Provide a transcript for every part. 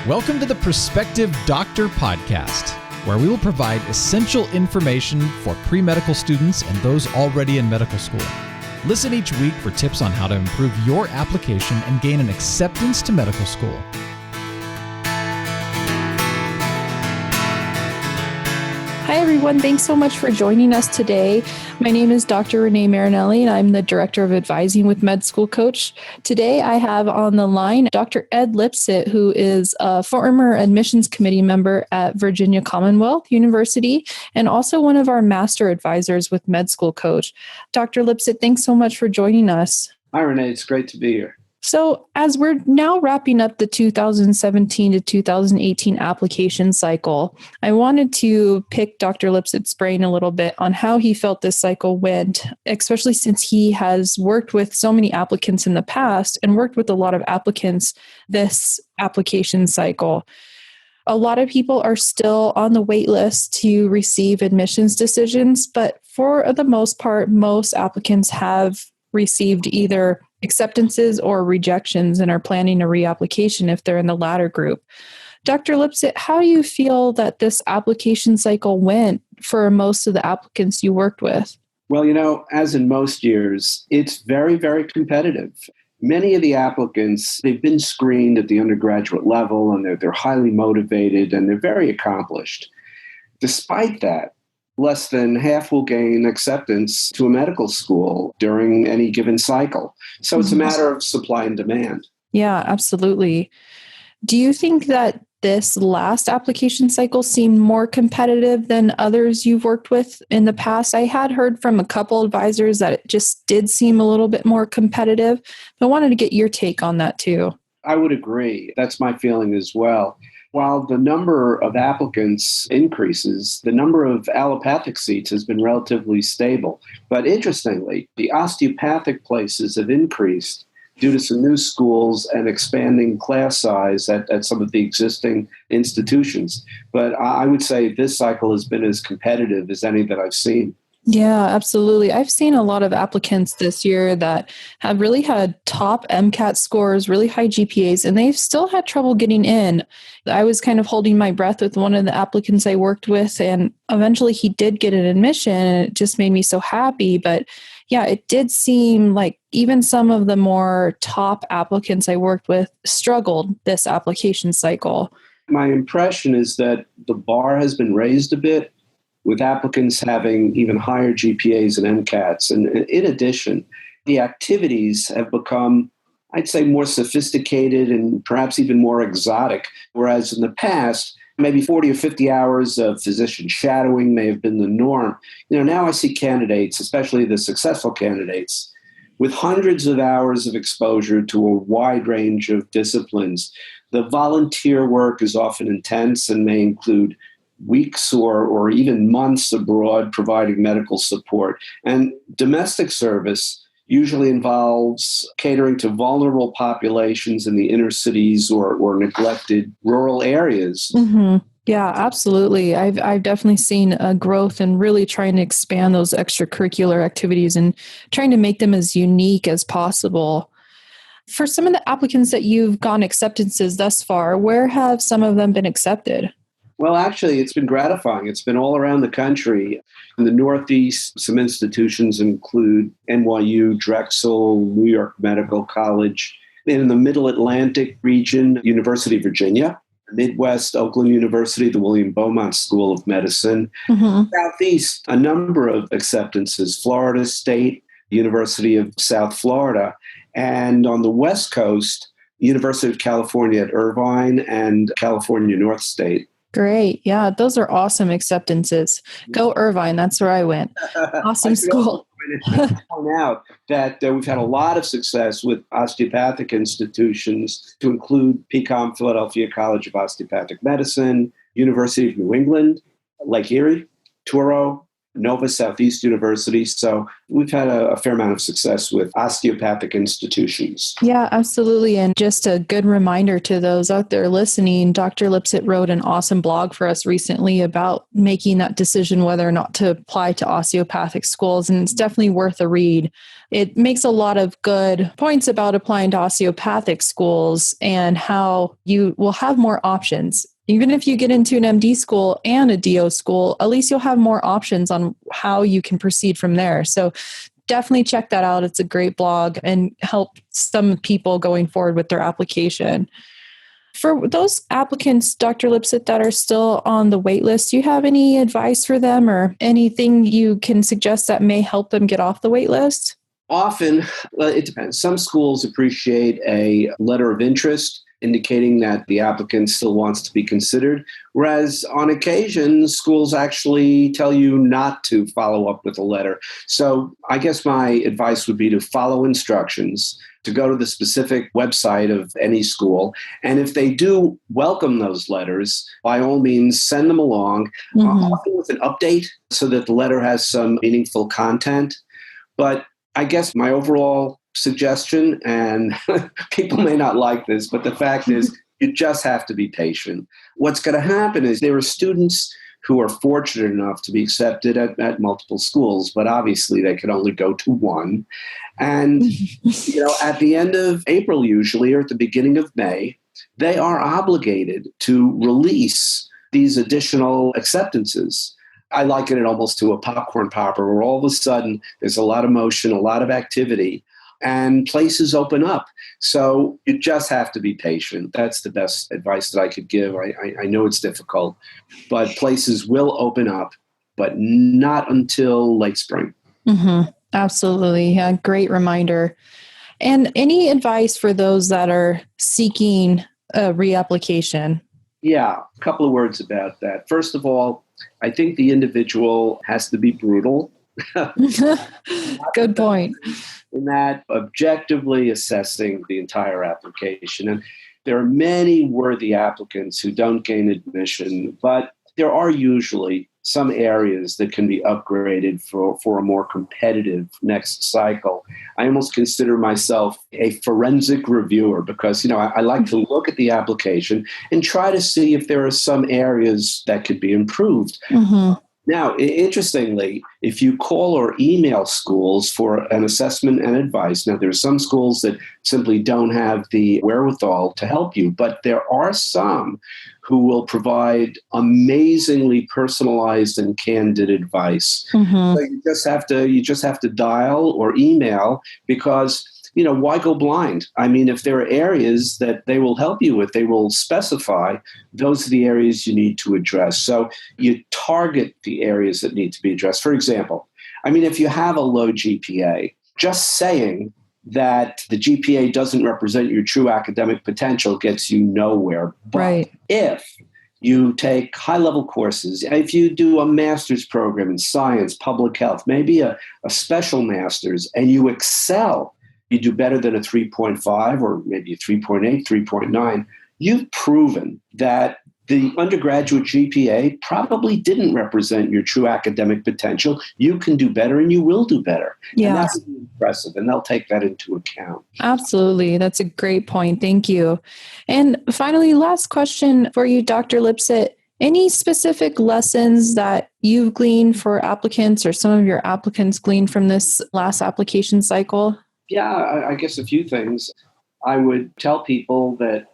Welcome to the Prospective Doctor Podcast, where we will provide essential information for pre-medical students and those already in medical school. Listen each week for tips on how to improve your application and gain an acceptance to medical school. Hi, everyone. Thanks so much for joining us today. My name is Dr. Renee Marinelli, and I'm the Director of Advising with Med School Coach. Today, I have on the line Dr. Ed Lipsit, who is a former admissions committee member at Virginia Commonwealth University and also one of our master advisors with Med School Coach. Dr. Lipsit, thanks so much for joining us. Hi, Renee. It's great to be here. So as we're now wrapping up the 2017 to 2018 application cycle, I wanted to pick Dr. Lipsit's brain a little bit on how he felt this cycle went, especially since he has worked with so many applicants in the past and worked with a lot of applicants this application cycle. A lot of people are still on the wait list to receive admissions decisions, but for the most part, most applicants have received either acceptances or rejections and are planning a reapplication if they're in the latter group. Dr. Lipsit, how do you feel that this application cycle went for most of the applicants you worked with? Well, as in most years, it's very, very competitive. Many of the applicants, they've been screened at the undergraduate level and they're highly motivated and they're very accomplished. Despite that, less than half will gain acceptance to a medical school during any given cycle. So it's a matter of supply and demand. Yeah, absolutely. Do you think that this last application cycle seemed more competitive than others you've worked with in the past? I had heard from a couple advisors that it just did seem a little bit more competitive. I wanted to get your take on that too. I would agree. That's my feeling as well. While the number of applicants increases, the number of allopathic seats has been relatively stable. But interestingly, the osteopathic places have increased due to some new schools and expanding class size at some of the existing institutions. But I would say this cycle has been as competitive as any that I've seen. Yeah, absolutely. I've seen a lot of applicants this year that have really had top MCAT scores, really high GPAs, and they've still had trouble getting in. I was kind of holding my breath with one of the applicants I worked with, and eventually he did get an admission, and it just made me so happy. But yeah, it did seem like even some of the more top applicants I worked with struggled this application cycle. My impression is that the bar has been raised a bit, with applicants having even higher GPAs and MCATs. And in addition, the activities have become, I'd say, more sophisticated and perhaps even more exotic, whereas in the past, maybe 40 or 50 hours of physician shadowing may have been the norm. Now I see candidates, especially the successful candidates, with hundreds of hours of exposure to a wide range of disciplines. The volunteer work is often intense and may include weeks or even months abroad providing medical support. And domestic service usually involves catering to vulnerable populations in the inner cities or neglected rural areas. Mm-hmm. Yeah, absolutely. I've definitely seen a growth in really trying to expand those extracurricular activities and trying to make them as unique as possible. For some of the applicants that you've gotten acceptances thus far, where have some of them been accepted? Well, actually, it's been gratifying. It's been all around the country. In the Northeast, some institutions include NYU, Drexel, New York Medical College. In the Middle Atlantic region, University of Virginia. Midwest, Oakland University, the William Beaumont School of Medicine. Mm-hmm. Southeast, a number of acceptances. Florida State, University of South Florida. And on the West Coast, University of California at Irvine and California North State. Great. Yeah, those are awesome acceptances. Go Irvine. That's where I went. Awesome school. Point out that we've had a lot of success with osteopathic institutions to include PCOM, Philadelphia College of Osteopathic Medicine, University of New England, Lake Erie, Touro, Nova Southeast University. So we've had a fair amount of success with osteopathic institutions. Yeah, absolutely. And just a good reminder to those out there listening, Dr. Lipsit wrote an awesome blog for us recently about making that decision whether or not to apply to osteopathic schools. And it's definitely worth a read. It makes a lot of good points about applying to osteopathic schools and how you will have more options. Even if you get into an MD school and a DO school, at least you'll have more options on how you can proceed from there. So definitely check that out. It's a great blog and help some people going forward with their application. For those applicants, Dr. Lipsit, that are still on the wait list, do you have any advice for them or anything you can suggest that may help them get off the wait list? Often, it depends. Some schools appreciate a letter of interest indicating that the applicant still wants to be considered, whereas on occasion, schools actually tell you not to follow up with a letter. So I guess my advice would be to follow instructions, to go to the specific website of any school. And if they do welcome those letters, by all means, send them along, often with an update so that the letter has some meaningful content. But I guess my overall suggestion, and people may not like this, but the fact is you just have to be patient. What's going to happen is there are students who are fortunate enough to be accepted at multiple schools, but obviously they can only go to one. And at the end of April usually, or at the beginning of May, they are obligated to release these additional acceptances. I liken it almost to a popcorn popper where all of a sudden there's a lot of motion, a lot of activity, and places open up. So you just have to be patient. That's the best advice that I could give. I know it's difficult, but places will open up, but not until late spring. Mm-hmm. Absolutely. Yeah, great reminder. And any advice for those that are seeking a reapplication? Yeah, a couple of words about that. First of all, I think the individual has to be brutal. Good point. In that objectively assessing the entire application. And there are many worthy applicants who don't gain admission, but there are usually some areas that can be upgraded for a more competitive next cycle. I almost consider myself a forensic reviewer because, I like to look at the application and try to see if there are some areas that could be improved. Mm-hmm. Now, interestingly, if you call or email schools for an assessment and advice, now there are some schools that simply don't have the wherewithal to help you, but there are some who will provide amazingly personalized and candid advice. Mm-hmm. So you just have to dial or email because why go blind? I mean, if there are areas that they will help you with, they will specify, those are the areas you need to address. So you target the areas that need to be addressed. For example, if you have a low GPA, just saying that the GPA doesn't represent your true academic potential gets you nowhere. But right. If you take high-level courses, if you do a master's program in science, public health, maybe a special master's, and you excel, you do better than a 3.5 or maybe a 3.8, 3.9, you've proven that the undergraduate GPA probably didn't represent your true academic potential. You can do better and you will do better. Yeah. And that's impressive, and they'll take that into account. Absolutely. That's a great point. Thank you. And finally, last question for you, Dr. Lipsit. Any specific lessons that you've gleaned for applicants or some of your applicants gleaned from this last application cycle? Yeah, I guess a few things. I would tell people that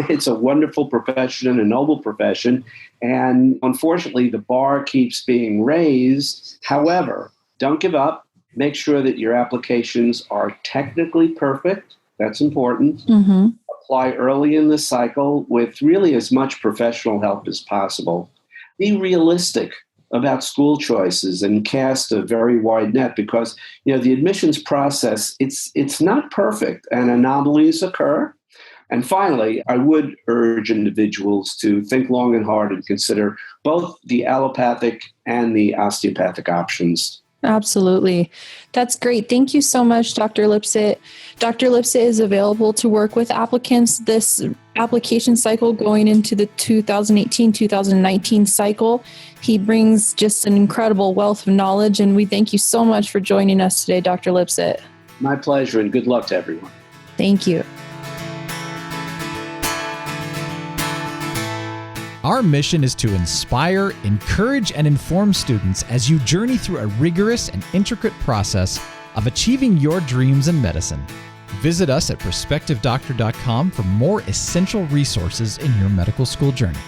it's a wonderful profession and a noble profession. And unfortunately, the bar keeps being raised. However, don't give up. Make sure that your applications are technically perfect. That's important. Mm-hmm. Apply early in the cycle with really as much professional help as possible. Be realistic about school choices and cast a very wide net because, the admissions process, it's not perfect and anomalies occur. And finally, I would urge individuals to think long and hard and consider both the allopathic and the osteopathic options. Absolutely. That's great. Thank you so much, Dr. Lipsit. Dr. Lipsit is available to work with applicants this application cycle going into the 2018-2019 cycle. He brings just an incredible wealth of knowledge, and we thank you so much for joining us today, Dr. Lipsit. My pleasure, and good luck to everyone. Thank you. Our mission is to inspire, encourage, and inform students as you journey through a rigorous and intricate process of achieving your dreams in medicine. Visit us at prospectivedoctor.com for more essential resources in your medical school journey.